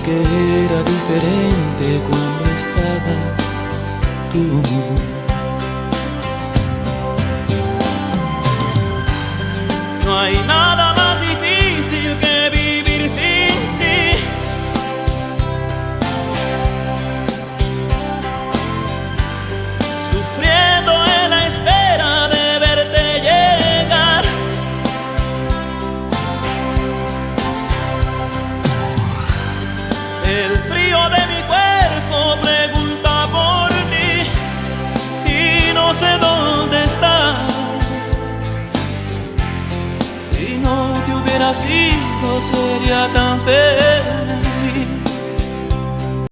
que era diferente cuando estabas tú. No hay nada más difícil que vivir sin ti. Sufriendo en la espera de verte llegar. El frío de mi cuerpo pregunta por ti y no sé dónde estás. Si no te hubiera sido, sería tan feliz.